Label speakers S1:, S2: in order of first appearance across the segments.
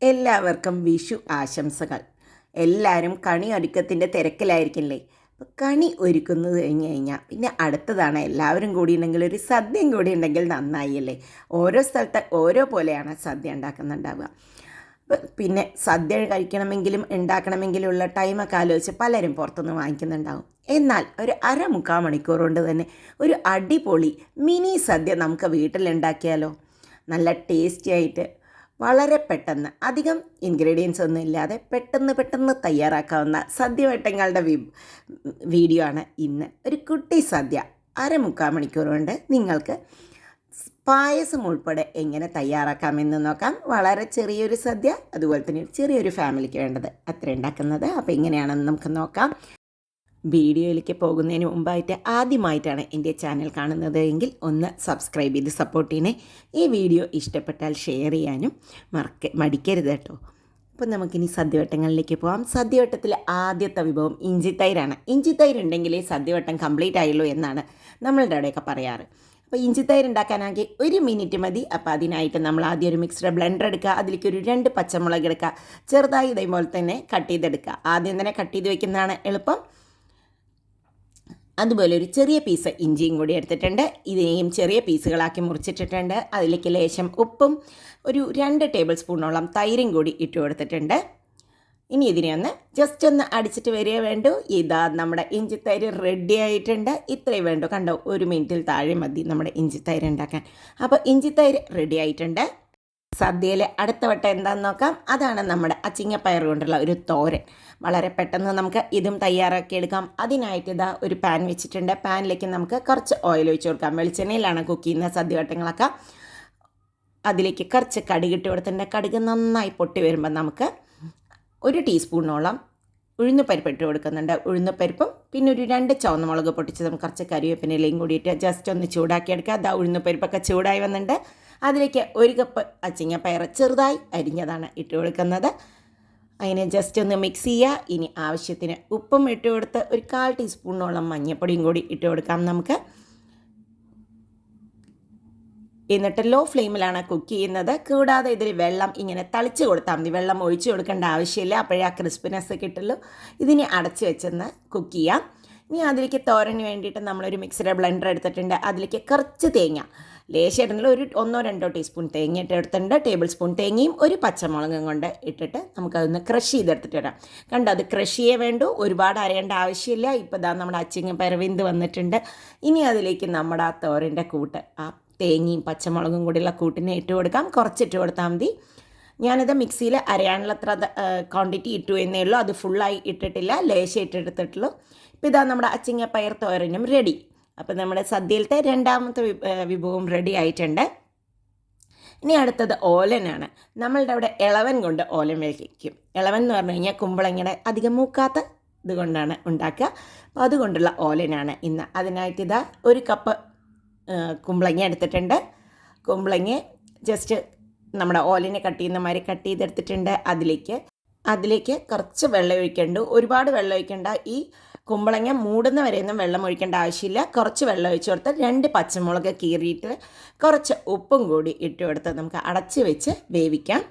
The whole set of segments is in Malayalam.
S1: എല്ലാവർക്കും വിഷു ആശംസകൾ. എല്ലാവരും കണി ഒരുക്കത്തിൻ്റെ തിരക്കിലായിരിക്കില്ലേ? അപ്പോൾ കണി ഒരുക്കുന്നത് കഴിഞ്ഞ് കഴിഞ്ഞാൽ പിന്നെ അടുത്തതാണ് എല്ലാവരും കൂടി ഉണ്ടെങ്കിൽ ഒരു സദ്യയും കൂടി ഉണ്ടെങ്കിൽ നന്നായില്ലേ. ഓരോ സ്ഥലത്ത് ഓരോ പോലെയാണ് സദ്യ ഉണ്ടാക്കുന്നുണ്ടാവുക. പിന്നെ സദ്യ കഴിക്കണമെങ്കിലും ഉണ്ടാക്കണമെങ്കിലും ഉള്ള ടൈമൊക്കെ ആലോചിച്ച് പലരും പുറത്തുനിന്ന് വാങ്ങിക്കുന്നുണ്ടാവും. എന്നാൽ ഒരു അരമുക്കാൽ മണിക്കൂർ കൊണ്ട് തന്നെ ഒരു അടിപൊളി മിനി സദ്യ നമുക്ക് വീട്ടിലുണ്ടാക്കിയാലോ? നല്ല ടേസ്റ്റി ആയിട്ട് വളരെ പെട്ടെന്ന് അധികം ഇൻഗ്രീഡിയൻസ് ഒന്നും ഇല്ലാതെ പെട്ടെന്ന് തയ്യാറാക്കാവുന്ന സദ്യവട്ടങ്ങളുടെ വീഡിയോ ആണ് ഇന്ന്. ഒരു കുട്ടി സദ്യ അരമുക്കാൽ മണിക്കൂർ കൊണ്ട് നിങ്ങൾക്ക് പായസം ഉൾപ്പെടെ എങ്ങനെ തയ്യാറാക്കാമെന്ന് നോക്കാം. വളരെ ചെറിയൊരു സദ്യ, അതുപോലെ തന്നെ ചെറിയൊരു ഫാമിലിക്ക് വേണ്ടത് അത്ര ഉണ്ടാക്കുന്നത്. അപ്പോൾ എങ്ങനെയാണെന്ന് നമുക്ക് നോക്കാം. വീഡിയോയിലേക്ക് പോകുന്നതിന് മുമ്പായിട്ട് ആദ്യമായിട്ടാണ് എൻ്റെ ചാനൽ കാണുന്നത് എങ്കിൽ ഒന്ന് സബ്സ്ക്രൈബ് ചെയ്ത് സപ്പോർട്ട് ചെയ്യണേ. ഈ വീഡിയോ ഇഷ്ടപ്പെട്ടാൽ ഷെയർ ചെയ്യാനും മടിക്കരുത് കേട്ടോ. അപ്പോൾ നമുക്കിനി സദ്യവട്ടങ്ങളിലേക്ക് പോകാം. സദ്യവട്ടത്തിലെ ആദ്യത്തെ വിഭവം ഇഞ്ചിത്തൈരാണ്. ഇഞ്ചിത്തൈര് ഉണ്ടെങ്കിലേ സദ്യവട്ടം കംപ്ലീറ്റ് ആയുള്ളൂ എന്നാണ് നമ്മളുടെ അവിടെയൊക്കെ പറയാറ്. അപ്പോൾ ഇഞ്ചിത്തൈര് ഉണ്ടാക്കാനാണെങ്കിൽ 1 മിനിറ്റ് മതി. അപ്പോൾ അതിനായിട്ട് നമ്മൾ ആദ്യം ഒരു മിക്സിയുടെ ബ്ലെൻഡർ എടുക്കുക. അതിലേക്ക് ഒരു 2 പച്ചമുളക് എടുക്കുക. ചെറുതായി ഇതേപോലെ തന്നെ കട്ട് ചെയ്തെടുക്കുക. ആദ്യം തന്നെ കട്ട് ചെയ്ത് വയ്ക്കുന്നതാണ് എളുപ്പം. അതുപോലെ ഒരു ചെറിയ പീസ് ഇഞ്ചിയും കൂടി എടുത്തിട്ടുണ്ട്. ഇതിനെയും ചെറിയ പീസുകളാക്കി മുറിച്ചിട്ടിട്ടുണ്ട്. അതിലേക്ക് ലേശം ഉപ്പും ഒരു 2 ടേബിൾ സ്പൂണോളം തൈരും കൂടി ഇട്ട് കൊടുത്തിട്ടുണ്ട്. ഇനി ഇതിനെ ഒന്ന് ജസ്റ്റ് ഒന്ന് അടിച്ചിട്ട് വരിക വേണ്ടു. ഇതാ നമ്മുടെ ഇഞ്ചിത്തൈര് റെഡി ആയിട്ടുണ്ട്. ഇത്രയും വേണ്ടു. കണ്ടോ, 1 മിനിറ്റിൽ താഴെ മതി നമ്മുടെ ഇഞ്ചിത്തൈര് ഉണ്ടാക്കാൻ. അപ്പോൾ ഇഞ്ചിത്തൈര് റെഡി ആയിട്ടുണ്ട്. സദ്യയിലെ അടുത്ത വട്ടം എന്താണെന്ന് നോക്കാം. അതാണ് നമ്മുടെ അച്ചിങ്ങപ്പയർ കൊണ്ടുള്ള ഒരു തോരൻ. വളരെ പെട്ടെന്ന് നമുക്ക് ഇതും തയ്യാറാക്കിയെടുക്കാം. അതിനായിട്ട് ഇതാ ഒരു പാൻ വെച്ചിട്ടുണ്ട്. പാനിലേക്ക് നമുക്ക് കുറച്ച് ഓയിൽ ഒഴിച്ച് കൊടുക്കാം. വെളിച്ചെണ്ണയിലാണ് കുക്ക് ചെയ്യുന്ന സദ്യവട്ടങ്ങളൊക്കെ. അതിലേക്ക് കുറച്ച് കടുക് ഇട്ട് കൊടുത്തിട്ടുണ്ട്. കടുക് നന്നായി പൊട്ടി വരുമ്പോൾ നമുക്ക് 1 ടീസ്പൂണോളം ഉഴുന്നുപരിപ്പ് ഇട്ട് കൊടുക്കുന്നുണ്ട്. ഉഴുന്നുപരിപ്പും പിന്നെ ഒരു 2 ചുവന്ന മുളക് പൊട്ടിച്ചതും കുറച്ച് കരിവേപ്പിനയിലയും കൂടിയിട്ട് ജസ്റ്റ് ഒന്ന് ചൂടാക്കിയെടുക്കുക. അതാ ഉഴുന്നുപരിപ്പൊക്കെ ചൂടായി വന്നിട്ടുണ്ട്. അതിലേക്ക് 1 കപ്പ് അച്ചിങ്ങപ്പയർ ചെറുതായി അരിഞ്ഞതാണ് ഇട്ട് കൊടുക്കുന്നത്. അതിനെ ജസ്റ്റ് ഒന്ന് മിക്സ് ചെയ്യുക. ഇനി ആവശ്യത്തിന് ഉപ്പും ഇട്ട് കൊടുത്ത് ഒരു 1/4 ടീസ്പൂണോളം മഞ്ഞൾപ്പൊടിയും കൂടി ഇട്ട് കൊടുക്കാം നമുക്ക്. എന്നിട്ട് ലോ ഫ്ലെയിമിലാണ് കുക്ക് ചെയ്യുന്നത്. കൂടാതെ ഇതിൽ വെള്ളം ഇങ്ങനെ തളിച്ച് കൊടുത്താൽ മതി. വെള്ളം ഒഴിച്ച് കൊടുക്കേണ്ട ആവശ്യമില്ല. അപ്പോഴേ ആ ക്രിസ്പിനെസ് കിട്ടുള്ളൂ. ഇതിനെ അടച്ച് വെച്ചൊന്ന് കുക്ക് ചെയ്യാം. ഇനി അതിലേക്ക് തോരന് വേണ്ടിയിട്ട് നമ്മളൊരു മിക്സിയുടെ ബ്ലെൻഡർ എടുത്തിട്ടുണ്ട്. അതിലേക്ക് കുറച്ച് തേങ്ങ ലേശമായിട്ടുള്ള ഒരു 1-2 ടീസ്പൂൺ തേങ്ങ ഇട്ട് എടുത്തിട്ടുണ്ട്. ടേബിൾ സ്പൂൺ തേങ്ങയും ഒരു പച്ചമുളകും കൊണ്ട് ഇട്ടിട്ട് നമുക്കതൊന്ന് ക്രഷ് ചെയ്തെടുത്തിട്ട് വരാം. കണ്ടോ, അത് ക്രഷ് ചെയ്യേ വേണ്ടു. ഒരുപാട് അരയേണ്ട ആവശ്യമില്ല. ഇപ്പോൾ ഇതാ നമ്മുടെ അച്ചിങ്ങപ്പയർ വെന്ത് വന്നിട്ടുണ്ട്. ഇനി അതിലേക്ക് നമ്മുടെ ആ തോരൻ്റെ കൂട്ട്, ആ തേങ്ങയും പച്ചമുളകും കൂടിയുള്ള കൂട്ടിനെ ഇട്ട് കൊടുക്കാം. കുറച്ചിട്ട് കൊടുത്താൽ മതി. ഞാനിത് മിക്സിയിൽ അരയാനുള്ളത്ര ക്വാണ്ടിറ്റി ഇട്ടു എന്നേ ഉള്ളൂ. അത് ഫുള്ളായി ഇട്ടിട്ടില്ല, ലേശം ഇട്ടെടുത്തിട്ടുള്ളൂ. ഇപ്പോൾ ഇതാ നമ്മുടെ അച്ചിങ്ങപ്പയർ തോരനും റെഡി. അപ്പോൾ നമ്മുടെ സദ്യയിലത്തെ രണ്ടാമത്തെ വിഭവം റെഡി ആയിട്ടുണ്ട്. ഇനി അടുത്തത് ഓലനാണ്. നമ്മളുടെ അവിടെ ഇളവൻ കൊണ്ട് ഓലൻ വയ്ക്കും. ഇളവൻ എന്ന് പറഞ്ഞു കഴിഞ്ഞാൽ കുമ്പളങ്ങയുടെ അധികം മൂക്കാത്ത ഇതുകൊണ്ടാണ് ഉണ്ടാക്കുക. അപ്പോൾ അതുകൊണ്ടുള്ള ഓലനാണ് ഇന്ന്. അതിനായിട്ട് ഇതാ 1 കപ്പ് കുമ്പളങ്ങ എടുത്തിട്ടുണ്ട്. കുമ്പളങ്ങ ജസ്റ്റ് നമ്മുടെ ഓലിനെ കട്ട് ചെയ്യുന്ന മാതിരി കട്ട് ചെയ്തെടുത്തിട്ടുണ്ട്. അതിലേക്ക് കുറച്ച് വെള്ളം ഒഴിക്കേണ്ടു. ഒരുപാട് വെള്ളം ഒഴിക്കേണ്ട. ഈ കുമ്പളങ്ങ മൂടുന്ന വരെയൊന്നും വെള്ളം ഒഴിക്കേണ്ട ആവശ്യമില്ല. കുറച്ച് വെള്ളം ഒഴിച്ച് കൊടുത്ത് 2 പച്ചമുളക് കീറിയിട്ട് കുറച്ച് ഉപ്പും കൂടി ഇട്ട് കൊടുത്ത് നമുക്ക് അടച്ച് വെച്ച് വേവിക്കാം.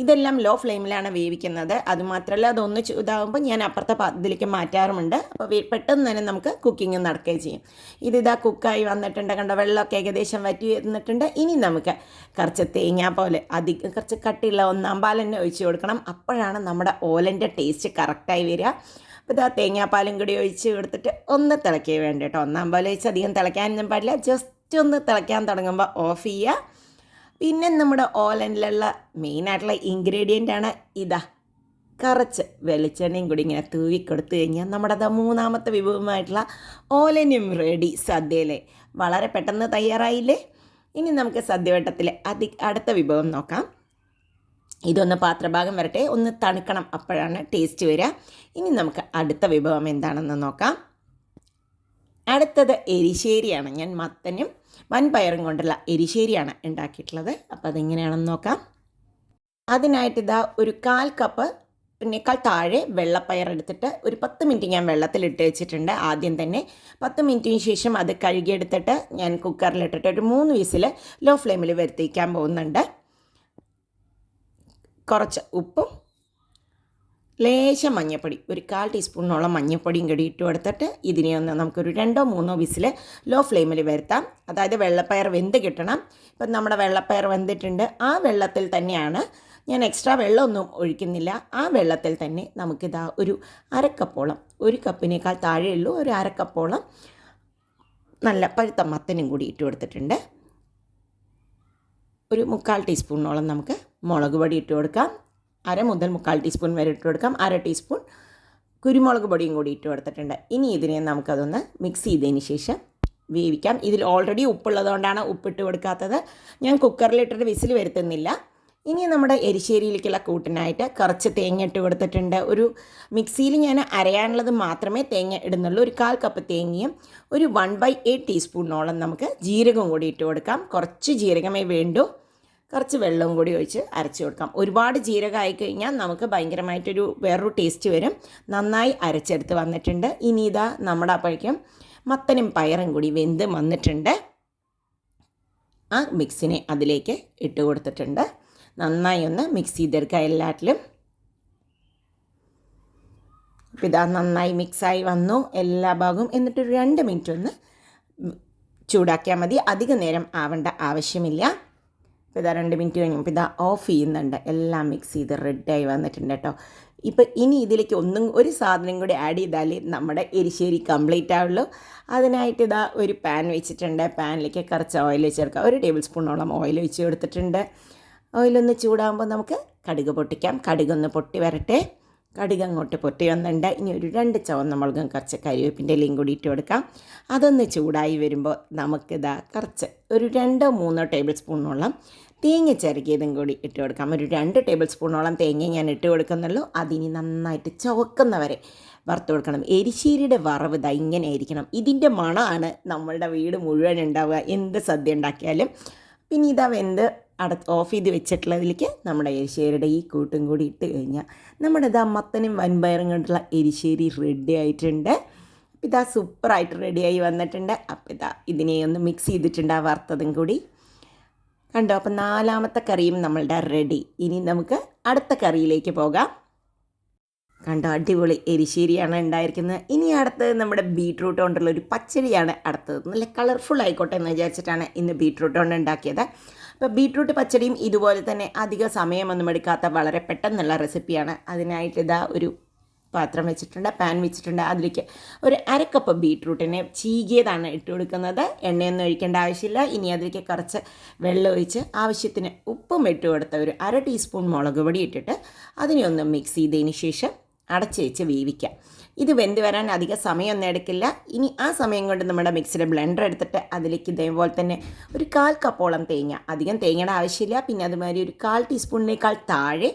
S1: ഇതെല്ലാം ലോ ഫ്ലെയിമിലാണ് വേവിക്കുന്നത്. അതുമാത്രമല്ല, അതൊന്ന് ഇതാകുമ്പോൾ ഞാൻ അപ്പുറത്തെ ഇതിലേക്ക് മാറ്റാറുമുണ്ട്. അപ്പോൾ പെട്ടെന്ന് തന്നെ നമുക്ക് കുക്കിംഗ് നടക്കുകയും ചെയ്യും. ഇതിതാ കുക്കായി വന്നിട്ടുണ്ട്. കണ്ട, വെള്ളമൊക്കെ ഏകദേശം വറ്റി വന്നിട്ടുണ്ട്. ഇനി നമുക്ക് കുറച്ച് തേങ്ങ പോലെ കുറച്ച് കട്ടിയുള്ള 1/4 പാൽ തന്നെ ഒഴിച്ച് കൊടുക്കണം. അപ്പോഴാണ് നമ്മുടെ ഓലൻ്റെ ടേസ്റ്റ് കറക്റ്റായി വരിക. അപ്പോൾ ഇതാ തേങ്ങാപ്പാലും കൂടി ഒഴിച്ച് കൊടുത്തിട്ട് ഒന്ന് തിളയ്ക്കുക വേണ്ട കേട്ടോ. 1/4 പാൽ ഒഴിച്ച് അധികം തിളയ്ക്കാനൊന്നും പാടില്ല. ജസ്റ്റ് ഒന്ന് തിളയ്ക്കാൻ തുടങ്ങുമ്പോൾ ഓഫ് ചെയ്യുക. പിന്നെ നമ്മുടെ ഓലനിലുള്ള മെയിനായിട്ടുള്ള ഇൻഗ്രീഡിയൻ്റാണ് ഇതാ കുറച്ച് വെളിച്ചെണ്ണയും കൂടി ഇങ്ങനെ തൂവി കൊടുത്തു കഴിഞ്ഞാൽ നമ്മുടെ മൂന്നാമത്തെ വിഭവമായിട്ടുള്ള ഓലനും റെഡി സദ്യയിലെ. വളരെ പെട്ടെന്ന് തയ്യാറായില്ലേ? ഇനി നമുക്ക് സദ്യവട്ടത്തിലെ അടുത്ത വിഭവം നോക്കാം. ഇതൊന്ന് പാത്രഭാഗം വരട്ടെ, ഒന്ന് തണുക്കണം, അപ്പോഴാണ് ടേസ്റ്റ് വരിക. ഇനി നമുക്ക് അടുത്ത വിഭവം എന്താണെന്ന് നോക്കാം. അടുത്തത് എരിശ്ശേരിയാണ്. ഞാൻ മത്തനും വൻപയറും കൊണ്ടുള്ള എരിശ്ശേരിയാണ് ഉണ്ടാക്കിയിട്ടുള്ളത്. അപ്പോൾ അതെങ്ങനെയാണെന്ന് നോക്കാം. അതിനായിട്ട് ഇതാ ഒരു 1/4 കപ്പ് പിന്നേക്കാൾ താഴെ വെള്ളപ്പയർ എടുത്തിട്ട് ഒരു 10 മിനിറ്റ് ഞാൻ വെള്ളത്തിലിട്ട് വെച്ചിട്ടുണ്ട്. ആദ്യം തന്നെ 10 മിനിറ്റിന് ശേഷം അത് കഴുകിയെടുത്തിട്ട് ഞാൻ കുക്കറിലിട്ടിട്ട് ഒരു 3 വിസിൽ ലോ ഫ്ലെയിമിൽ വരുത്തിക്കാൻ പോകുന്നുണ്ട്. കുറച്ച് ഉപ്പും ലേശം മഞ്ഞൾപ്പൊടി, ഒരു 1/4 ടീസ്പൂണോളം മഞ്ഞൾപ്പൊടിയും കൂടി ഇട്ട് കൊടുത്തിട്ട് ഇതിനെ ഒന്ന് നമുക്കൊരു 2-3 വിസിൽ ലോ ഫ്ലെയിമിൽ വരുത്താം. അതായത് വെള്ളപ്പയർ വെന്ത് കിട്ടണം. ഇപ്പം നമ്മുടെ വെള്ളപ്പയർ വെന്തിട്ടുണ്ട്. ആ വെള്ളത്തിൽ തന്നെയാണ്, ഞാൻ എക്സ്ട്രാ വെള്ളമൊന്നും ഒഴിക്കുന്നില്ല. ആ വെള്ളത്തിൽ തന്നെ നമുക്കിതാ ഒരു അരക്കപ്പോളം, ഒരു കപ്പിനേക്കാൾ താഴെയുള്ളൂ, ഒരു അരക്കപ്പോളം നല്ല പഴുത്ത മത്തനും കൂടി ഇട്ട് കൊടുത്തിട്ടുണ്ട്. ഒരു 3/4 ടീസ്പൂണോളം നമുക്ക് മുളക് പൊടി ഇട്ട് കൊടുക്കാം. 1/2 മുതൽ 3/4 ടീസ്പൂൺ വരെ ഇട്ട് കൊടുക്കാം. 1/2 ടീസ്പൂൺ കുരുമുളക് പൊടിയും കൂടി ഇട്ട് കൊടുത്തിട്ടുണ്ട്. ഇനി ഇതിനെ നമുക്കതൊന്ന് മിക്സ് ചെയ്തതിന് ശേഷം വേവിക്കാം. ഇതിൽ ഓൾറെഡി ഉപ്പുള്ളതുകൊണ്ടാണ് ഉപ്പിട്ട് കൊടുക്കാത്തത്. ഞാൻ കുക്കറിലിട്ടിട്ട് വിസിൽ വരുത്തുന്നില്ല. ഇനി നമ്മുടെ എരിശ്ശേരിയിലേക്കുള്ള കൂട്ടിനായിട്ട് കുറച്ച് തേങ്ങ ഇട്ട് കൊടുത്തിട്ടുണ്ട്. ഒരു മിക്സിയിൽ ഞാൻ അരയാനുള്ളത് മാത്രമേ തേങ്ങ ഇടുന്നുള്ളൂ. ഒരു 1/4 കപ്പ് തേങ്ങയും ഒരു 1/8 ടീസ്പൂണോളം നമുക്ക് ജീരകവും കൂടി ഇട്ട് കൊടുക്കാം. കുറച്ച് ജീരകമേ വേണ്ടൂ. കുറച്ച് വെള്ളവും കൂടി ഒഴിച്ച് അരച്ച് കൊടുക്കാം. ഒരുപാട് ജീരകം ആയിക്കഴിഞ്ഞാൽ നമുക്ക് ഭയങ്കരമായിട്ടൊരു വേറൊരു ടേസ്റ്റ് വരും. നന്നായി അരച്ചെടുത്ത് വന്നിട്ടുണ്ട്. ഇനി ഇതാ നമ്മുടെ അപ്പോഴേക്കും മത്തനും പയറും കൂടി വെന്ത് വന്നിട്ടുണ്ട്. ആ മിക്സിനെ അതിലേക്ക് ഇട്ട് കൊടുത്തിട്ടുണ്ട്. നന്നായി ഒന്ന് മിക്സ് ചെയ്തെടുക്കുക എല്ലാറ്റിലും. അപ്പോൾ ഇതാ നന്നായി മിക്സായി വന്നു എല്ലാ ഭാഗവും. എന്നിട്ടൊരു 2 മിനിറ്റ് ഒന്ന് ചൂടാക്കിയാൽ മതി. അധികം നേരം ആവേണ്ട ആവശ്യമില്ല. ഇപ്പോൾ ഇതാ 2 മിനിറ്റ് കഴിഞ്ഞപ്പോൾ ഇതാ ഓഫ് ചെയ്യുന്നുണ്ട്. എല്ലാം മിക്സ് ചെയ്ത് റെഡിയായി വന്നിട്ടുണ്ട് കേട്ടോ. ഇപ്പോൾ ഇനി ഇതിലേക്ക് ഒരു സാധനം കൂടി ആഡ് ചെയ്താലേ നമ്മുടെ എരിശ്ശേരി കംപ്ലീറ്റ് ആവുള്ളൂ. അതിനായിട്ട് ഇതാ ഒരു പാൻ വെച്ചിട്ടുണ്ട്. പാനിലേക്ക് കുറച്ച് ഓയിൽ ചേർക്കാം. 1 ടേബിൾ സ്പൂണോളം ഓയിൽ ഒഴിച്ച് കൊടുത്തിട്ടുണ്ട്. ഓയിലൊന്ന് ചൂടാകുമ്പോൾ നമുക്ക് കടുക് പൊട്ടിക്കാം. കടുകൊന്ന് പൊട്ടി വരട്ടെ. കടുക് അങ്ങോട്ട് പൊട്ടി വന്നിട്ടുണ്ട്. ഇനി ഒരു 2 ചുവന്ന മുളകും കുറച്ച് കരിവേപ്പിൻ്റെ ഇലയും കൂടി ഇട്ട് കൊടുക്കാം. അതൊന്ന് ചൂടായി വരുമ്പോൾ നമുക്കിതാ കുറച്ച് ഒരു 2-3 ടേബിൾ സ്പൂണോളം തേങ്ങ ചിരകിയതും കൂടി ഇട്ട് കൊടുക്കാം. ഒരു 2 ടേബിൾ സ്പൂണോളം തേങ്ങ ഞാൻ ഇട്ട് കൊടുക്കുന്നുള്ളൂ. അതിനി നന്നായിട്ട് ചുവക്കുന്നവരെ വറുത്ത് കൊടുക്കണം. എരിശ്ശേരിയുടെ വറവ് ഇതാ ഇങ്ങനെ ആയിരിക്കണം. ഇതിൻ്റെ മണമാണ് നമ്മളുടെ വീട് മുഴുവൻ ഉണ്ടാവുക എന്ത് സദ്യ ഉണ്ടാക്കിയാലും. പിന്നെ ഇതാ വെന്ത് ഓഫ് ചെയ്ത് വെച്ചിട്ടുള്ളതിലേക്ക് നമ്മുടെ എരിശ്ശേരിയുടെ ഈ കൂട്ടും കൂടി ഇട്ട് കഴിഞ്ഞാൽ നമ്മുടെ ഇതാ മത്തനും വൻപയറും കൊണ്ടുള്ള എരിശ്ശേരി റെഡി ആയിട്ടുണ്ട്. ഇതാ സൂപ്പറായിട്ട് റെഡിയായി വന്നിട്ടുണ്ട്. അപ്പോൾ ഇതാ ഇതിനെ ഒന്ന് മിക്സ് ചെയ്തിട്ടുണ്ട് ആ വറുത്തതും കൂടി. കണ്ടോ? അപ്പോൾ 4ാമത്തെ കറിയും നമ്മളുടെ റെഡി. ഇനി നമുക്ക് അടുത്ത കറിയിലേക്ക് പോകാം. കണ്ടോ? അടിപൊളി എരിശ്ശേരിയാണ് ഉണ്ടായിരിക്കുന്നത്. ഇനി അടുത്തത് നമ്മുടെ ബീട്രൂട്ട് കൊണ്ടുള്ള ഒരു പച്ചടിയാണ് അടുത്തത്. നല്ല കളർഫുൾ ആയിക്കോട്ടെ എന്ന് വിചാരിച്ചിട്ടാണ് ഇന്ന് ബീട്രൂട്ട് കൊണ്ട് ഉണ്ടാക്കിയത്. അപ്പോൾ ബീട്രൂട്ട് പച്ചടിയും ഇതുപോലെ തന്നെ അധിക സമയമൊന്നും എടുക്കാത്ത വളരെ പെട്ടെന്നുള്ള റെസിപ്പിയാണ്. അതിനായിട്ട് ഇതാ ഒരു പാത്രം വെച്ചിട്ടുണ്ട്, പാൻ വെച്ചിട്ടുണ്ട്. അതിലേക്ക് ഒരു 1/2 കപ്പ് ബീട്രൂട്ടിനെ ചീകിയതാണ് ഇട്ട് കൊടുക്കുന്നത്. എണ്ണയൊന്നും ഒഴിക്കേണ്ട ആവശ്യമില്ല. ഇനി അതിലേക്ക് കുറച്ച് വെള്ളം ഒഴിച്ച് ആവശ്യത്തിന് ഉപ്പും ഇട്ട് കൊടുത്ത ഒരു 1/2 ടീസ്പൂൺ മുളക് പൊടി ഇട്ടിട്ട് അതിനെ ഒന്ന് മിക്സ് ചെയ്തതിന് ശേഷം അടച്ച് വെച്ച് വേവിക്കാം. ഇത് വെന്ത് വരാൻ അധിക സമയമൊന്നും എടുക്കില്ല. ഇനി ആ സമയം കൊണ്ട് നമ്മുടെ മിക്സിയുടെ ബ്ലെൻഡർ എടുത്തിട്ട് അതിലേക്ക് ഇതേപോലെ തന്നെ ഒരു 1/4 കപ്പോളം തേങ്ങ, അധികം തേങ്ങയുടെ ആവശ്യമില്ല. പിന്നെ അതുമാതിരി ഒരു 1/4 ടീസ്പൂണിനേക്കാൾ താഴെ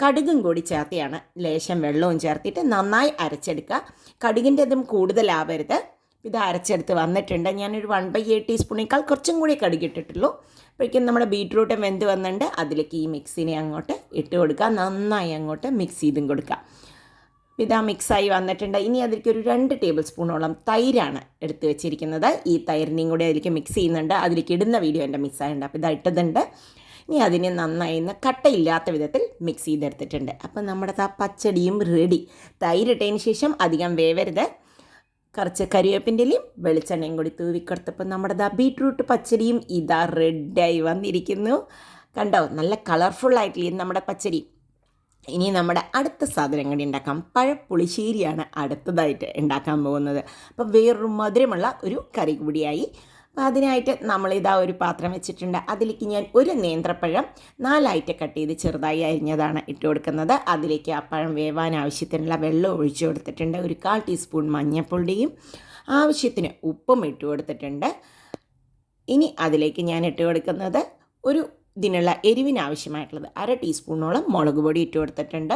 S1: കടുകും കൂടി ചേർത്തിയാണ് ലേശം വെള്ളവും ചേർത്തിട്ട് നന്നായി അരച്ചെടുക്കുക. കടുകിൻ്റെ അതും കൂടുതലാവരുത്. ഇത് അരച്ചെടുത്ത് വന്നിട്ടുണ്ട്. ഞാനൊരു 1/8 ടീസ്പൂണേക്കാൾ കുറച്ചും കൂടി കടുകിട്ടിട്ടുള്ളൂ. അപ്പോഴേക്കും നമ്മുടെ ബീട്രൂട്ട് വെന്ത് വന്നിട്ടുണ്ട്. അതിലേക്ക് ഈ മിക്സിനെ അങ്ങോട്ട് ഇട്ട് കൊടുക്കുക. നന്നായി അങ്ങോട്ട് മിക്സ് ചെയ്തും കൊടുക്കുക. ഇതാ മിക്സായി വന്നിട്ടുണ്ട്. ഇനി അതിലേക്ക് ഒരു 2 ടേബിൾ സ്പൂണോളം തൈരാണ് എടുത്ത് വെച്ചിരിക്കുന്നത്. ഈ തൈരിനെയും കൂടി അതിലേക്ക് മിക്സ് ചെയ്യുന്നുണ്ട്. അതിലേക്ക് ഇടുന്ന വീഡിയോ എൻ്റെ മിക്സായിട്ടുണ്ട്. അപ്പോൾ ഇതാ ഇട്ടതുണ്ട്. ഇനി അതിനെ നന്നായി കട്ടയില്ലാത്ത വിധത്തിൽ മിക്സ് ചെയ്തെടുത്തിട്ടുണ്ട്. അപ്പം നമ്മുടെ പച്ചടിയും റെഡി. തൈരിട്ടതിന് ശേഷം അധികം വേവരുത്. കുറച്ച് കരിവേപ്പിൻ്റെ ഇലയും വെളിച്ചെണ്ണയും കൂടി തൂവിക്കൊടുത്തപ്പോൾ നമ്മുടെ ബീട്രൂട്ട് പച്ചടിയും ഇതാ റെഡായി വന്നിരിക്കുന്നു. കണ്ടോ? നല്ല കളർഫുള്ളായിട്ടില്ലേ നമ്മുടെ പച്ചടി. ഇനി നമ്മുടെ അടുത്ത സാധനം കൂടി ഉണ്ടാക്കാം. പഴപ്പുളിശ്ശേരിയാണ് അടുത്തതായിട്ട് ഉണ്ടാക്കാൻ പോകുന്നത്. അപ്പോൾ വേറൊരു മധുരമുള്ള ഒരു കറി കൂടിയായി. അപ്പോൾ അതിനായിട്ട് നമ്മളിതാ ഒരു പാത്രം വെച്ചിട്ടുണ്ട്. അതിലേക്ക് ഞാൻ ഒരു നേന്ത്രപ്പഴം 4ആയിട്ട് കട്ട് ചെയ്ത് ചെറുതായി അരിഞ്ഞതാണ് ഇട്ട് കൊടുക്കുന്നത്. അതിലേക്ക് ആ പഴം വേവാൻ ആവശ്യത്തിനുള്ള വെള്ളം ഒഴിച്ചു കൊടുത്തിട്ടുണ്ട്. ഒരു 1/4 ടീസ്പൂൺ മഞ്ഞൾപ്പൊടിയും ആവശ്യത്തിന് ഉപ്പും ഇട്ട് കൊടുത്തിട്ടുണ്ട്. ഇനി അതിലേക്ക് ഞാൻ ഇട്ട് കൊടുക്കുന്നത് ഇതിനുള്ള എരിവിനാവശ്യമായിട്ടുള്ളത് 1/2 ടീസ്പൂണോളം മുളക് പൊടി ഇട്ട് കൊടുത്തിട്ടുണ്ട്.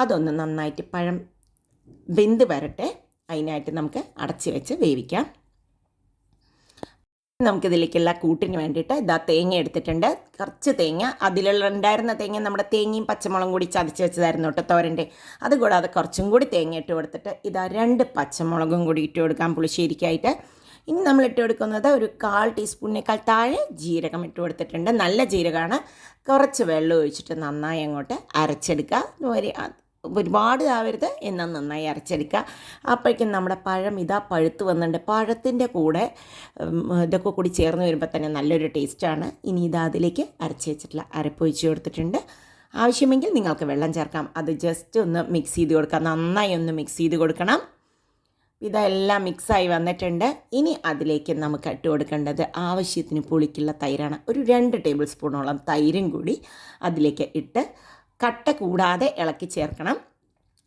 S1: അതൊന്ന് നന്നായിട്ട് പഴം വെന്ത് വരട്ടെ. അതിനായിട്ട് നമുക്ക് അടച്ച് വെച്ച് വേവിക്കാം. നമുക്കിതിലേക്കുള്ള കൂട്ടിന് വേണ്ടിയിട്ട് ഇതാ തേങ്ങ എടുത്തിട്ടുണ്ട്. കുറച്ച് തേങ്ങ, ഉണ്ടായിരുന്ന തേങ്ങ നമ്മുടെ തേങ്ങയും പച്ചമുളകും കൂടി ചതച്ച് വെച്ചതായിരുന്നു കേട്ടോ തോരൻ്റെ. അതുകൂടാതെ കുറച്ചും കൂടി തേങ്ങ ഇട്ട് കൊടുത്തിട്ട് ഇതാ 2 പച്ചമുളകും കൂടി ഇട്ട് കൊടുക്കാം പുളിശ്ശേരിക്കായിട്ട്. ഇനി നമ്മൾ ഇട്ട് കൊടുക്കുന്നത് ഒരു 1/4 ടീസ്പൂണിനേക്കാൾ താഴെ ജീരകം ഇട്ട് കൊടുത്തിട്ടുണ്ട്. നല്ല ജീരകമാണ്. കുറച്ച് വെള്ളം ഒഴിച്ചിട്ട് നന്നായി അങ്ങോട്ട് അരച്ചെടുക്കുക. ഒരുപാട് ആവരുത്, എന്നാൽ നന്നായി അരച്ചെടുക്കുക. അപ്പോഴേക്കും നമ്മുടെ പഴം ഇതാ പഴുത്ത് വന്നിട്ടുണ്ട്. പഴത്തിൻ്റെ കൂടെ ഇതൊക്കെ കൂടി ചേർന്ന് വരുമ്പോൾ തന്നെ നല്ലൊരു ടേസ്റ്റാണ്. ഇനി ഇതാ അതിലേക്ക് അരച്ച് വെച്ചിട്ടുള്ള അരപ്പ് ഒഴിച്ച് കൊടുത്തിട്ടുണ്ട്. ആവശ്യമെങ്കിൽ നിങ്ങൾക്ക് വെള്ളം ചേർക്കാം. അത് ജസ്റ്റ് ഒന്ന് മിക്സ് ചെയ്ത് കൊടുക്കാം. നന്നായി ഒന്ന് മിക്സ് ചെയ്ത് കൊടുക്കണം. ഇതെല്ലാം മിക്സായി വന്നിട്ടുണ്ട്. ഇനി അതിലേക്ക് നമുക്ക് ഇട്ട് കൊടുക്കേണ്ടത് ആവശ്യത്തിന് പുളിക്കുള്ള തൈരാണ്. ഒരു 2 ടേബിൾ സ്പൂണോളം തൈരും കൂടി അതിലേക്ക് ഇട്ട് കട്ട കൂടാതെ ഇളക്കി ചേർക്കണം.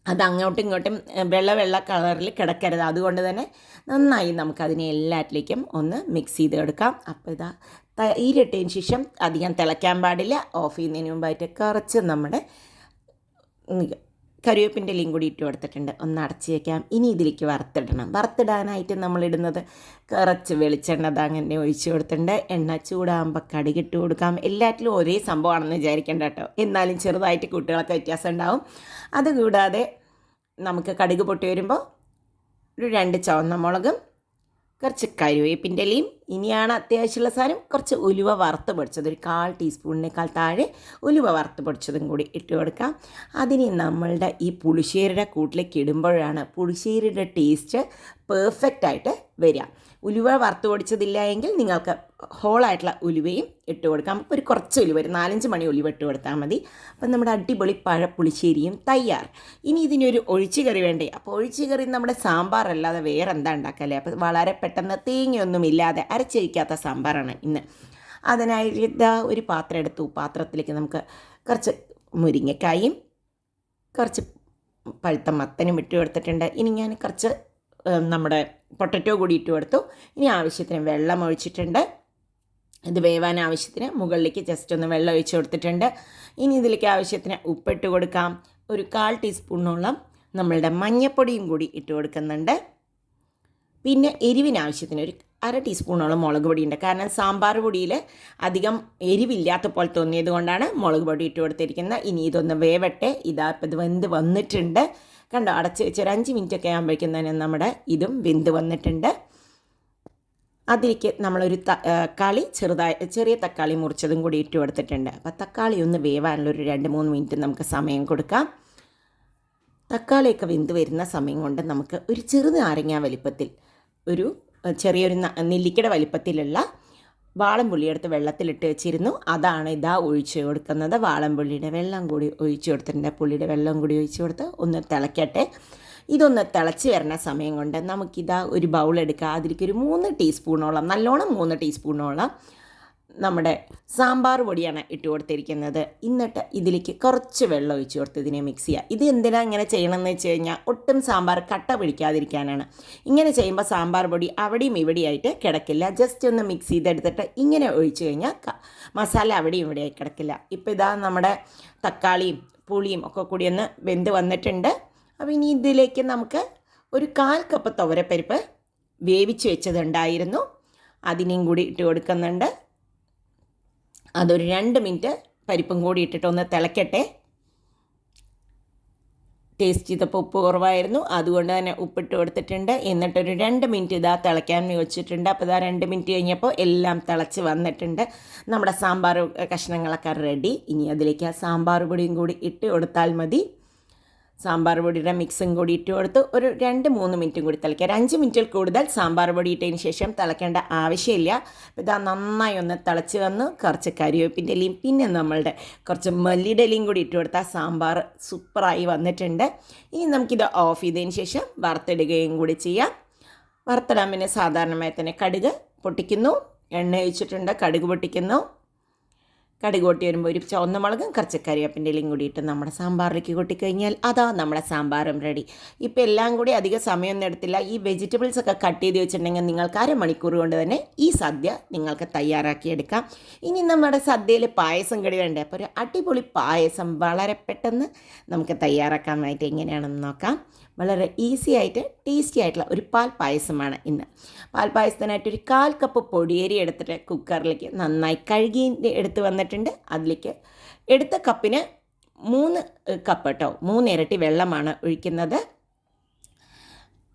S1: അത് അങ്ങോട്ടും ഇങ്ങോട്ടും വെള്ള കളറിൽ കിടക്കരുത്. അതുകൊണ്ട് തന്നെ നന്നായി നമുക്കതിനെ എല്ലാറ്റിലേക്കും ഒന്ന് മിക്സ് ചെയ്തെടുക്കാം. അപ്പോൾ ഇതാ തൈരിട്ടതിന് ശേഷം അധികം തിളയ്ക്കാൻ പാടില്ല. ഓഫ് ചെയ്യുന്നതിന് മുമ്പായിട്ട് കുറച്ച് നമ്മുടെ കറിവേപ്പിൻ്റെ ഇലയും കൂടി ഇട്ട് കൊടുത്തിട്ടുണ്ട്. ഒന്ന് അടച്ച് വയ്ക്കാം. ഇനി ഇതിലേക്ക് വറുത്തിടാനായിട്ട് നമ്മളിടുന്നത് കുറച്ച് വെളിച്ചെണ്ണ അങ്ങനെ ഒഴിച്ച് കൊടുത്തിട്ടുണ്ട്. എണ്ണ ചൂടാകുമ്പോൾ കടുകിട്ട് കൊടുക്കാം. എല്ലാറ്റിലും ഒരേ സംഭവമാണെന്ന് വിചാരിക്കേണ്ട കേട്ടോ. എന്നാലും ചെറുതായിട്ട് കുട്ടികളൊക്കെ വ്യത്യാസം ഉണ്ടാവും. അതുകൂടാതെ നമുക്ക് കടുക് പൊട്ടി വരുമ്പോൾ ഒരു 2 ചുവന്ന മുളകും കുറച്ച് കറിവേപ്പിൻ്റെ ഇലയും, ഇനിയാണ് അത്യാവശ്യമുള്ള സാധനം, കുറച്ച് ഉലുവ വറുത്ത് പൊടിച്ചത്, ഒരു 1/4 ടീസ്പൂണിനേക്കാൾ താഴെ ഉലുവ വറുത്ത് പൊടിച്ചതും കൂടി ഇട്ട് കൊടുക്കാം. അതിന് നമ്മളുടെ ഈ പുളിശ്ശേരിയുടെ കൂട്ടിലേക്ക് ഇടുമ്പോഴാണ് പുളിശ്ശേരിയുടെ ടേസ്റ്റ് പെർഫെക്റ്റായിട്ട് വരിക. ഉലുവ വറുത്ത് പൊടിച്ചതില്ല എങ്കിൽ നിങ്ങൾക്ക് ഹോളായിട്ടുള്ള ഉലുവയും ഇട്ട് കൊടുക്കാം. അപ്പോൾ ഒരു കുറച്ച് ഉലുവ, ഒരു 4-5 മണി ഉലുവ ഇട്ട് കൊടുത്താൽ മതി. അപ്പം നമ്മുടെ അടിപൊളി പഴപ്പുളിശ്ശേരിയും തയ്യാർ. ഇനി ഇതിനൊരു ഒഴിച്ച് കറി വേണ്ടേ? അപ്പോൾ ഒഴിച്ച് കറി നമ്മുടെ സാമ്പാറല്ലാതെ വേറെ എന്താ ഉണ്ടാക്കല്ലേ? അപ്പോൾ വളരെ പെട്ടെന്ന് തേങ്ങയൊന്നുമില്ലാതെ അരച്ചിരിക്കാത്ത സാമ്പാറാണ് ഇന്ന്. അതിനായിട്ട് ഇതാ ഒരു പാത്രം എടുത്തു. പാത്രത്തിലേക്ക് നമുക്ക് കുറച്ച് മുരിങ്ങക്കായും കുറച്ച് പഴുത്ത മത്തനും ഇട്ട് കൊടുത്തിട്ടുണ്ട്. ഇനി ഞാൻ കുറച്ച് നമ്മുടെ പൊട്ടറ്റോ കൂടി ഇട്ട് കൊടുത്തു. ഇനി ആവശ്യത്തിന് വെള്ളം ഒഴിച്ചിട്ടുണ്ട്. ഇത് വേവാൻ ആവശ്യത്തിന് മുകളിലേക്ക് ജസ്റ്റ് ഒന്ന് വെള്ളം ഒഴിച്ച് കൊടുത്തിട്ടുണ്ട്. ഇനി ഇതിലേക്ക് ആവശ്യത്തിന് ഉപ്പിട്ട് കൊടുക്കാം. ഒരു 1/4 ടീസ്പൂണോളം നമ്മളുടെ മഞ്ഞൾപ്പൊടിയും കൂടി ഇട്ട് കൊടുക്കുന്നുണ്ട്. പിന്നെ എരിവിനാവശ്യത്തിന് ഒരു 1/2 ടീസ്പൂണോളം മുളക് പൊടിയുണ്ട്. കാരണം സാമ്പാർ പൊടിയിൽ അധികം എരിവില്ലാത്ത പോലെ തോന്നിയത് കൊണ്ടാണ് മുളക് പൊടി ഇട്ട് കൊടുത്തിരിക്കുന്നത്. ഇനി ഇതൊന്ന് വേവട്ടെ. ഇപ്പം ഇത് വെന്ത് വന്നിട്ടുണ്ട്. കണ്ടോ, അടച്ച് വെച്ച് ഒരു 5 മിനിറ്റൊക്കെ ആകുമ്പോഴേക്കും തന്നെ നമ്മുടെ ഇതും വെന്ത് വന്നിട്ടുണ്ട്. അതിലേക്ക് നമ്മളൊരു ചെറിയ തക്കാളി മുറിച്ചതും കൂടി ഇട്ട് കൊടുത്തിട്ടുണ്ട്. അപ്പോൾ തക്കാളി ഒന്ന് വേവാനുള്ളൊരു 2-3 മിനിറ്റ് നമുക്ക് സമയം കൊടുക്കാം. തക്കാളിയൊക്കെ വെന്ത് വരുന്ന സമയം കൊണ്ട് നമുക്ക് ഒരു ചെറുനാരങ്ങ വലിപ്പത്തിൽ, ഒരു ചെറിയൊരു നെല്ലിക്കയുടെ വലിപ്പത്തിലുള്ള വാളംപുള്ളി എടുത്ത് വെള്ളത്തിലിട്ട് വെച്ചിരുന്നു. അതാണ് ഇതാ ഒഴിച്ച് കൊടുക്കുന്നത്. വാളംപുള്ളിയുടെ വെള്ളം കൂടി ഒഴിച്ച് കൊടുത്തിട്ടുണ്ട്. പുള്ളിയുടെ വെള്ളം കൂടി ഒഴിച്ച് കൊടുത്ത് ഒന്ന് തിളയ്ക്കട്ടെ. ഇതൊന്ന് തിളച്ച് വരുന്ന സമയം കൊണ്ട് നമുക്കിതാ ഒരു ബൗളെടുക്കുക. അതിലേക്ക് ഒരു 3 ടീസ്പൂണോളം, നല്ലോണം 3 ടീസ്പൂണോളം നമ്മുടെ സാമ്പാർ പൊടിയാണ് ഇട്ട് കൊടുത്തിരിക്കുന്നത്. എന്നിട്ട് ഇതിലേക്ക് കുറച്ച് വെള്ളം ഒഴിച്ച് കൊടുത്ത് ഇതിനെ മിക്സ് ചെയ്യുക. ഇത് എന്തിനാണ് ഇങ്ങനെ ചെയ്യണമെന്ന് വെച്ച് കഴിഞ്ഞാൽ ഒട്ടും സാമ്പാർ കട്ട പിടിക്കാതിരിക്കാനാണ്. ഇങ്ങനെ ചെയ്യുമ്പോൾ സാമ്പാർ പൊടി അവിടെയും ഇവിടെയായിട്ട് കിടക്കില്ല. ജസ്റ്റ് ഒന്ന് മിക്സ് ചെയ്തെടുത്തിട്ട് ഇങ്ങനെ ഒഴിച്ച് കഴിഞ്ഞാൽ മസാല അവിടെയും ഇവിടെയായി കിടക്കില്ല. ഇപ്പോൾ ഇതാ നമ്മുടെ തക്കാളിയും പുളിയും ഒക്കെ കൂടി ഒന്ന് വെന്ത് വന്നിട്ടുണ്ട്. അപ്പോൾ ഇനി ഇതിലേക്ക് നമുക്ക് ഒരു 1/4 കപ്പ് തുവരപ്പരിപ്പ് വേവിച്ച് വെച്ചതുണ്ടായിരുന്നു. അതിനെയും കൂടി ഇട്ട് കൊടുക്കുന്നുണ്ട്. അതൊരു 2 മിനിറ്റ് പരിപ്പും കൂടി ഇട്ടിട്ട് ഒന്ന് തിളയ്ക്കട്ടെ. ടേസ്റ്റ് ചെയ്തപ്പോൾ ഉപ്പ് കുറവായിരുന്നു, അതുകൊണ്ട് തന്നെ ഉപ്പിട്ട് കൊടുത്തിട്ടുണ്ട്. എന്നിട്ടൊരു 2 മിനിറ്റ് ഇതാ തിളയ്ക്കാൻ വെച്ചിട്ടുണ്ട്. അപ്പോൾ ഇതാ 2 മിനിറ്റ് കഴിഞ്ഞപ്പോൾ എല്ലാം തിളച്ച് വന്നിട്ടുണ്ട്. നമ്മുടെ സാമ്പാർ കഷ്ണങ്ങളൊക്കെ റെഡി. ഇനി അതിലേക്ക് ആ സാമ്പാർ പൊടിയും കൂടി ഇട്ട് കൊടുത്താൽ മതി. സാമ്പാർ പൊടിയുടെ മിക്സും കൂടി ഇട്ട് കൊടുത്ത് ഒരു 2-3 മിനിറ്റും കൂടി തിളയ്ക്കുക. 5 മിനിറ്റിൽ കൂടുതൽ സാമ്പാർ പൊടി ഇട്ടതിന് ശേഷം തിളയ്ക്കേണ്ട ആവശ്യമില്ല. ഇതാ നന്നായി ഒന്ന് തിളച്ച് വന്ന് കുറച്ച് കറിവേപ്പിൻ്റെ ഇലയും പിന്നെ നമ്മളുടെ കുറച്ച് മല്ലിയുടെ ഇലയും കൂടി ഇട്ട് കൊടുത്താൽ സാമ്പാർ സൂപ്പറായി വന്നിട്ടുണ്ട്. ഇനി നമുക്കിത് ഓഫ് ചെയ്തതിന് ശേഷം വറുത്തിടുകയും കൂടി ചെയ്യാം. വറുത്തിടാൻ പിന്നെ സാധാരണമായി തന്നെ കടുക് പൊട്ടിക്കുന്നു, എണ്ണ ഒഴിച്ചിട്ടുണ്ട്, കടുക് പൊട്ടിക്കുന്നു. കടുക് പൊട്ടി വരുമ്പോൾ ഒരു ചുവന്ന മുളകും കുറച്ച് കറിവേപ്പിൻ്റെ ഇലയും കൂടി ഇട്ട് നമ്മുടെ സാമ്പാറിലേക്ക് കൊട്ടിക്കഴിഞ്ഞാൽ അതാ നമ്മുടെ സാമ്പാറും റെഡി. ഇപ്പോൾ എല്ലാം കൂടി അധികം സമയമൊന്നും എടുത്തില്ല. ഈ വെജിറ്റബിൾസ് ഒക്കെ കട്ട് ചെയ്ത് വെച്ചിട്ടുണ്ടെങ്കിൽ നിങ്ങൾക്ക് 1/2 മണിക്കൂർ കൊണ്ട് തന്നെ ഈ സദ്യ നിങ്ങൾക്ക് തയ്യാറാക്കിയെടുക്കാം. ഇനി നമ്മുടെ സദ്യയിൽ പായസം കൂടി വേണ്ടേ? അപ്പോൾ ഒരു അടിപൊളി പായസം വളരെ പെട്ടെന്ന് നമുക്ക് തയ്യാറാക്കാനായിട്ട് എങ്ങനെയാണെന്ന് നോക്കാം. വളരെ ഈസി ആയിട്ട് ടേസ്റ്റി ആയിട്ടുള്ള ഒരു പാൽ പായസമാണ് ഇന്ന്. പാൽ പായസത്തിനായിട്ട് ഒരു 1/4 കപ്പ് പൊടിയേരി എടുത്തിട്ട് കുക്കറിലേക്ക് നന്നായി കഴുകി എടുത്ത് വന്നിട്ടുണ്ട്. അതിലേക്ക് എടുത്ത കപ്പിന് 3 കപ്പ് കേട്ടോ, 3 ഇരട്ടി വെള്ളമാണ് ഒഴിക്കുന്നത്.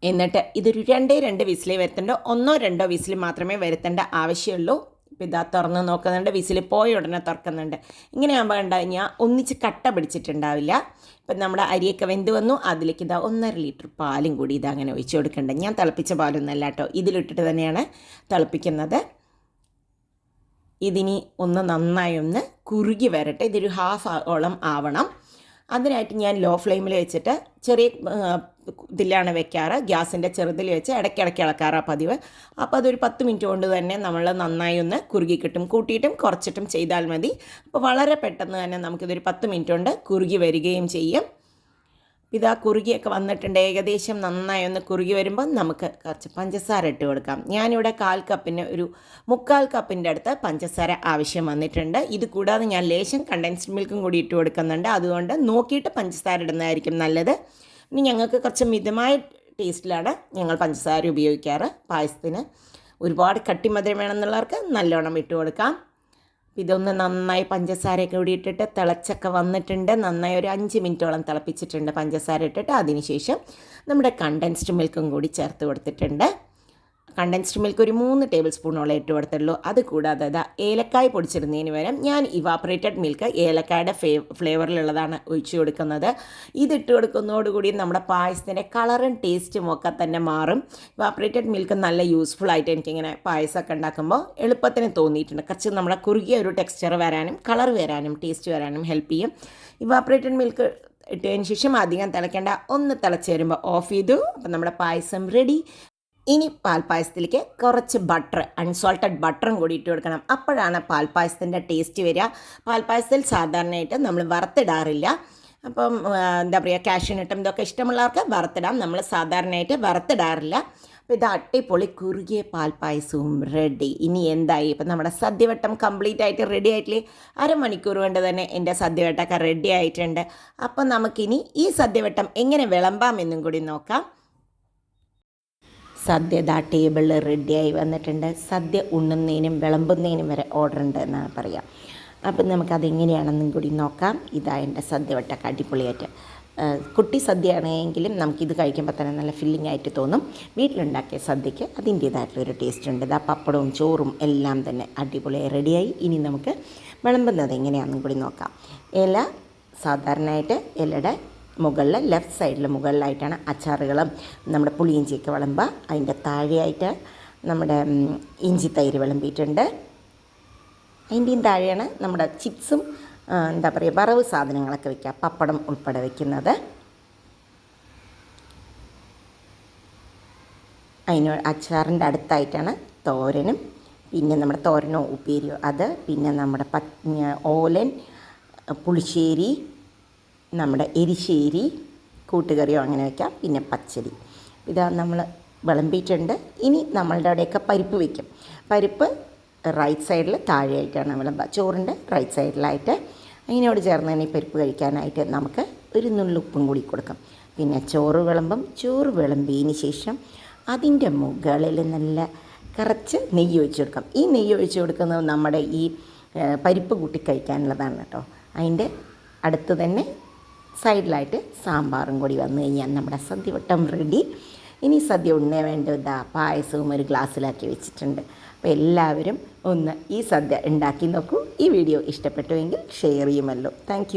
S1: എന്നിട്ട് ഇതൊരു 2 വിസിൽ വരുത്തേണ്ട, 1-2 വിസിൽ മാത്രമേ വരുത്തേണ്ട ആവശ്യമുള്ളൂ. ഇപ്പോൾ ഇതാ തുറന്ന് നോക്കുന്നുണ്ട്, വിസിൽ പോയ ഉടനെ തുറക്കുന്നുണ്ട്. ഇങ്ങനെയാകുമ്പോൾ കണ്ടു കഴിഞ്ഞാൽ ഒന്നിച്ച് കട്ട പിടിച്ചിട്ടുണ്ടാവില്ല. ഇപ്പം നമ്മുടെ അരിയൊക്കെ വെന്ത് വന്നു. അതിലേക്ക് ഇതാ 1.5 ലിറ്റർ പാലും കൂടി ഇതങ്ങനെ ഒഴിച്ച് കൊടുക്കേണ്ടത്. ഞാൻ തിളപ്പിച്ച പാലൊന്നുമല്ല കേട്ടോ, ഇതിലിട്ടിട്ട് തന്നെയാണ് തിളപ്പിക്കുന്നത്. ഇതിനി ഒന്ന് നന്നായി ഒന്ന് കുറുകി വരട്ടെ. ഇതൊരു ഹാഫ് ഓളം ആവണം. അതിനായിട്ട് ഞാൻ ലോ ഫ്ലെയിമിൽ വെച്ചിട്ട് ചെറിയ ഇതിലാണ് വെക്കാറ്. ഗ്യാസിൻ്റെ ചെറുതിൽ വെച്ച് ഇടയ്ക്കിടയ്ക്ക് ഇളക്കാറാണ് പതിവ്. അപ്പോൾ അതൊരു 10 മിനിറ്റ് കൊണ്ട് തന്നെ നമ്മൾ നന്നായി ഒന്ന് കുറുകി കിട്ടും. കൂട്ടിയിട്ടും കുറച്ചിട്ടും ചെയ്താൽ മതി. അപ്പോൾ വളരെ പെട്ടെന്ന് തന്നെ നമുക്കിതൊരു 10 മിനിറ്റ് കൊണ്ട് കുറുകി വരികയും ചെയ്യും. ഇതാ കുറുകിയൊക്കെ വന്നിട്ടുണ്ട്. ഏകദേശം നന്നായി ഒന്ന് കുറുകി വരുമ്പോൾ നമുക്ക് കുറച്ച് പഞ്ചസാര ഇട്ട് കൊടുക്കാം. ഞാനിവിടെ 1/4 കപ്പിന് ഒരു 3/4 കപ്പിൻ്റെ അടുത്ത് പഞ്ചസാര ആവശ്യം വന്നിട്ടുണ്ട്. ഇത് കൂടാതെ ഞാൻ ലേശം കണ്ടൻസ്ഡ് മിൽക്കും കൂടി ഇട്ട് കൊടുക്കുന്നുണ്ട്. അതുകൊണ്ട് നോക്കിയിട്ട് പഞ്ചസാര ഇടുന്നതായിരിക്കും നല്ലത്. ഇനി ഞങ്ങൾക്ക് കുറച്ച് മിതമായ ടേസ്റ്റിലാണ് ഞങ്ങൾ പഞ്ചസാര ഉപയോഗിക്കാറ് പായസത്തിന്. ഒരുപാട് കട്ടിമധുരം വേണമെന്നുള്ളവർക്ക് നല്ലോണം ഇട്ട് കൊടുക്കാം. ഇതൊന്ന് നന്നായി പഞ്ചസാരയൊക്കെ കൂടി ഇട്ടിട്ട് തിളച്ചൊക്കെ വന്നിട്ടുണ്ട്. നന്നായി ഒരു 5 മിനിറ്റോളം തിളപ്പിച്ചിട്ടുണ്ട് പഞ്ചസാര ഇട്ടിട്ട്. അതിനുശേഷം നമ്മുടെ കണ്ടൻസ്ഡ് മിൽക്കും കൂടി ചേർത്ത് കൊടുത്തിട്ടുണ്ട്. കണ്ടൻസ്ഡ് മിൽക്ക് ഒരു 3 ടേബിൾ സ്പൂണോളം ഇട്ട് കൊടുത്തുള്ളൂ. അത് കൂടാതെ ഏലക്കായ പൊടിച്ചിടുന്നതിന് പകരം ഞാൻ ഇവാപ്പറേറ്റഡ് മിൽക്ക് ഏലക്കായുടെ ഫ്ലേവറിലുള്ളതാണ് ഒഴിച്ചു കൊടുക്കുന്നത്. ഇതിട്ട് കൊടുക്കുന്നതോടുകൂടി നമ്മുടെ പായസത്തിൻ്റെ കളറും ടേസ്റ്റും ഒക്കെ തന്നെ മാറും. ഇവാപ്പറേറ്റഡ് മിൽക്ക് നല്ല യൂസ്ഫുൾ ആയിട്ട് എനിക്കിങ്ങനെ പായസമൊക്കെ ഉണ്ടാക്കുമ്പോൾ എളുപ്പത്തിന് തോന്നിയിട്ടുണ്ട്. കുറച്ച് നമ്മുടെ കുറുകിയ ഒരു ടെക്സ്ചർ വരാനും കളർ വരാനും ടേസ്റ്റ് വരാനും ഹെൽപ്പ് ചെയ്യും. ഇവാപ്പറേറ്റഡ് മിൽക്ക് ഇട്ടതിന് ശേഷം അധികം തിളയ്ക്കേണ്ട, ഒന്ന് തിളച്ച് വരുമ്പോൾ ഓഫ് ചെയ്തു. അപ്പം നമ്മുടെ പായസം റെഡി. ഇനി പാൽപ്പായസത്തിലേക്ക് കുറച്ച് ബട്ടർ, അൺസോൾട്ടഡ് ബട്ടറും കൂടി ഇട്ട് കൊടുക്കണം. അപ്പോഴാണ് പാൽപ്പായസത്തിൻ്റെ ടേസ്റ്റ് വരിക. പാൽപ്പായസത്തിൽ സാധാരണയായിട്ട് നമ്മൾ വറുത്തിടാറില്ല. അപ്പം എന്താ പറയുക, കാഷ്യൂനട്ടും ഇതൊക്കെ ഇഷ്ടമുള്ളവർക്ക് വറുത്തിടാം. നമ്മൾ സാധാരണയായിട്ട് വറുത്തിടാറില്ല. അപ്പോൾ ഇത് അട്ടിപ്പൊളി കുറുകിയ പാൽപ്പായസവും റെഡി. ഇനി എന്തായി, ഇപ്പം നമ്മുടെ സദ്യവട്ടം കംപ്ലീറ്റ് ആയിട്ട് റെഡി ആയിട്ടില്ലേ? അരമണിക്കൂർ കൊണ്ട് തന്നെ എൻ്റെ സദ്യവട്ടമൊക്കെ റെഡി ആയിട്ടുണ്ട്. അപ്പം നമുക്കിനി ഈ സദ്യവട്ടം എങ്ങനെ വിളമ്പാമെന്നും കൂടി നോക്കാം. സദ്യ ടേബിളിൽ റെഡിയായി വന്നിട്ടുണ്ട്. സദ്യ ഉണ്ണുന്നതിനും വിളമ്പുന്നതിനും വരെ ഓർഡർ ഉണ്ട് എന്നാണ് പറയുക. അപ്പം നമുക്കതെങ്ങനെയാണെന്നും കൂടി നോക്കാം. ഇതാ എൻ്റെ സദ്യവട്ടമൊക്കെ അടിപൊളിയായിട്ട്. കുട്ടി സദ്യയാണെങ്കിലും നമുക്കിത് കഴിക്കുമ്പോൾ തന്നെ നല്ല ഫില്ലിംഗ് ആയിട്ട് തോന്നും. വീട്ടിലുണ്ടാക്കിയ സദ്യക്ക് അതിൻ്റേതായിട്ടുള്ളൊരു ടേസ്റ്റ് ഉണ്ട്. ഇതാ പപ്പടവും ചോറും എല്ലാം തന്നെ അടിപൊളിയായി റെഡിയായി. ഇനി നമുക്ക് വിളമ്പുന്നത് എങ്ങനെയാണെന്നും കൂടി നോക്കാം. ഇല സാധാരണയായിട്ട് ഇലയുടെ മുകളിൽ ലെഫ്റ്റ് സൈഡിൽ മുകളിലായിട്ടാണ് അച്ചാറുകളും നമ്മുടെ പുളിയിഞ്ചിയൊക്കെ വിളമ്പുക. അതിൻ്റെ താഴെയായിട്ട് നമ്മുടെ ഇഞ്ചി തൈര് വിളമ്പിയിട്ടുണ്ട്. അതിൻ്റെയും താഴെയാണ് നമ്മുടെ ചിപ്സും എന്താ പറയുക വറവ് സാധനങ്ങളൊക്കെ വയ്ക്കുക, പപ്പടം ഉൾപ്പെടെ വയ്ക്കുന്നത്. അച്ചാറിൻ്റെ അടുത്തായിട്ടാണ് തോരനും, പിന്നെ നമ്മുടെ തോരനോ ഉപ്പേരിയോ അത്, പിന്നെ നമ്മുടെ ഓലൻ, പുളിശ്ശേരി, നമ്മുടെ എരിശ്ശേരി, കൂട്ടുകറിയോ അങ്ങനെ വയ്ക്കാം, പിന്നെ പച്ചടി. ഇതാ നമ്മൾ വിളമ്പിയിട്ടുണ്ട്. ഇനി നമ്മളുടെ അവിടെയൊക്കെ പരിപ്പ് വയ്ക്കും. പരിപ്പ് റൈറ്റ് സൈഡിൽ താഴെയായിട്ടാണ് വിളമ്പുക, ചോറിൻ്റെ റൈറ്റ് സൈഡിലായിട്ട്. അതിനോട് ചേർന്ന് തന്നെ ഈ പരിപ്പ് കഴിക്കാനായിട്ട് നമുക്ക് ഒരു നുള്ളുപ്പും കൂടി കൊടുക്കും. പിന്നെ ചോറ് വിളമ്പിയതിന് ശേഷം അതിൻ്റെ മുകളിൽ നല്ല കുറച്ച് നെയ്യ് ഒഴിച്ച് കൊടുക്കാം. ഈ നെയ്യ് ഒഴിച്ച് കൊടുക്കുന്നത് നമ്മുടെ ഈ പരിപ്പ് കൂട്ടി കഴിക്കാനുള്ളതാണ് കേട്ടോ. അതിൻ്റെ അടുത്ത് തന്നെ സൈഡിലായിട്ട് സാമ്പാറും കൂടി വന്നു കഴിഞ്ഞാൽ നമ്മുടെ സദ്യവട്ടം റെഡി. ഇനി സദ്യ ഉണ്ണേ വേണ്ട പായസവും ഒരു ഗ്ലാസ്സിലാക്കി വെച്ചിട്ടുണ്ട്. അപ്പോൾ എല്ലാവരും ഒന്ന് ഈ സദ്യ ഉണ്ടാക്കി നോക്കൂ. ഈ വീഡിയോ ഇഷ്ടപ്പെട്ടുവെങ്കിൽ ഷെയർ ചെയ്യുമല്ലോ. താങ്ക്